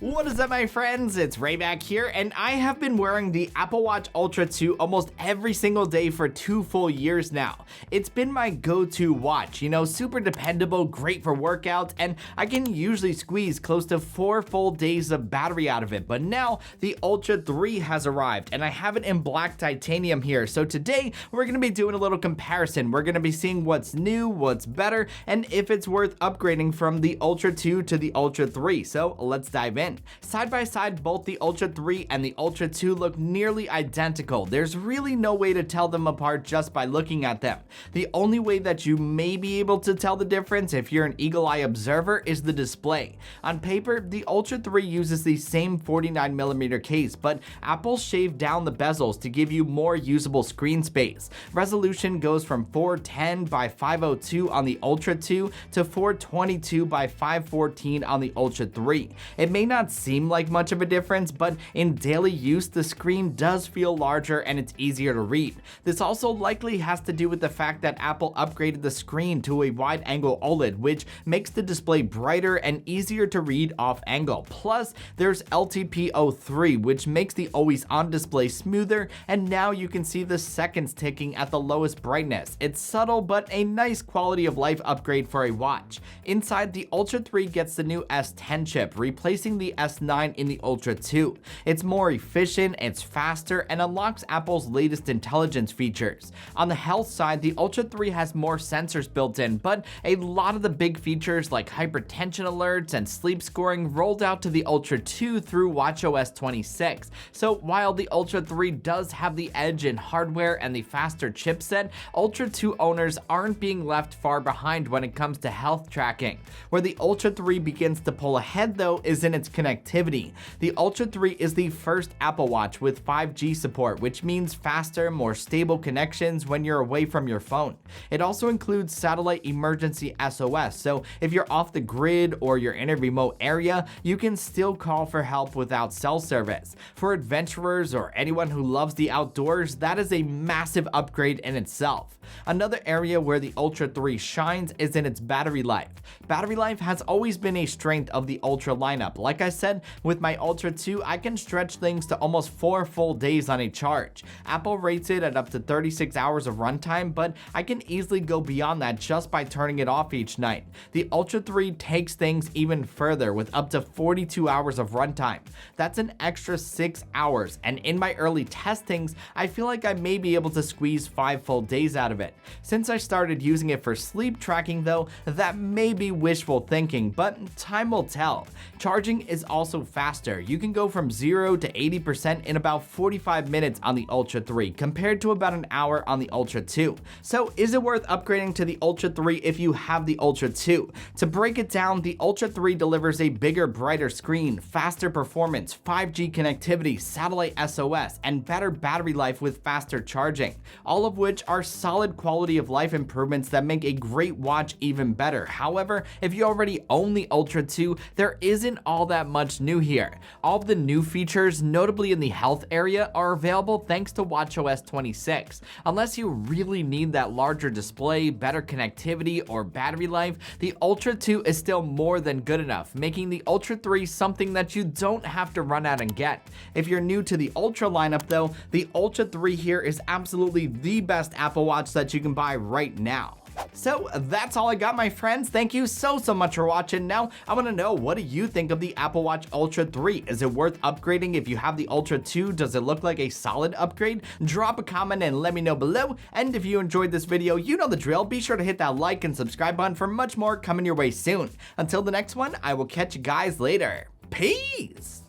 What is up, my friends? It's Ray back here, and I have been wearing the Apple Watch Ultra 2 almost every single day for 2 full years now. It's been my go-to watch, super dependable, great for workouts, and I can usually squeeze close to 4 full days of battery out of it. But now the Ultra 3 has arrived, and I have it in black titanium here. So today we're going to be doing a little comparison. We're going to be seeing what's new, what's better, and if it's worth upgrading from the Ultra 2 to the Ultra 3. So let's dive in. Side by side, both the Ultra 3 and the Ultra 2 look nearly identical. There's really no way to tell them apart just by looking at them. The only way that you may be able to tell the difference if you're an eagle-eye observer is the display. On paper, the Ultra 3 uses the same 49mm case, but Apple shaved down the bezels to give you more usable screen space. Resolution goes from 410 by 502 on the Ultra 2 to 422 by 514 on the Ultra 3. It may not seem like much of a difference, but in daily use, the screen does feel larger and it's easier to read. This also likely has to do with the fact that Apple upgraded the screen to a wide-angle OLED, which makes the display brighter and easier to read off angle. Plus, there's LTPO3, which makes the always-on display smoother, and now you can see the seconds ticking at the lowest brightness. It's subtle, but a nice quality of life upgrade for a watch. Inside, the Ultra 3 gets the new S10 chip, replacing the S9 in the Ultra 2. It's more efficient, it's faster, and unlocks Apple's latest intelligence features. On the health side, the Ultra 3 has more sensors built in, but a lot of the big features like hypertension alerts and sleep scoring rolled out to the Ultra 2 through watchOS 26. So while the Ultra 3 does have the edge in hardware and the faster chipset, Ultra 2 owners aren't being left far behind when it comes to health tracking. Where the Ultra 3 begins to pull ahead, though, is in its connectivity. The Ultra 3 is the first Apple Watch with 5G support, which means faster, more stable connections when you're away from your phone. It also includes satellite emergency SOS, so if you're off the grid or you're in a remote area, you can still call for help without cell service. For adventurers or anyone who loves the outdoors, that is a massive upgrade in itself. Another area where the Ultra 3 shines is in its battery life. Battery life has always been a strength of the Ultra lineup. Like I said, with my Ultra 2, I can stretch things to almost 4 full days on a charge. Apple rates it at up to 36 hours of runtime, but I can easily go beyond that just by turning it off each night. The Ultra 3 takes things even further with up to 42 hours of runtime. That's an extra 6 hours, and in my early testings, I feel like I may be able to squeeze 5 full days out of it. Since I started using it for sleep tracking, though, that may be wishful thinking, but time will tell. Charging is also faster. You can go from 0 to 80% in about 45 minutes on the Ultra 3 compared to about an hour on the Ultra 2. So is it worth upgrading to the Ultra 3 if you have the Ultra 2? To break it down, the Ultra 3 delivers a bigger, brighter screen, faster performance, 5G connectivity, satellite SOS, and better battery life with faster charging, all of which are solid quality of life improvements that make a great watch even better. However, if you already own the Ultra 2, there isn't all that much new here. All of the new features, notably in the health area, are available thanks to watchOS 26. Unless you really need that larger display, better connectivity, or battery life, the Ultra 2 is still more than good enough, making the Ultra 3 something that you don't have to run out and get. If you're new to the Ultra lineup, though, the Ultra 3 here is absolutely the best Apple Watch that you can buy right now. So that's all I got, my friends. Thank you so much for watching. Now I want to know, what do you think of the Apple Watch Ultra 3? Is it worth upgrading if you have the Ultra 2? Does it look like a solid upgrade? Drop a comment and let me know below. And if you enjoyed this video, you know the drill. Be sure to hit that like and subscribe button for much more coming your way soon. Until the next one, I will catch you guys later. Peace!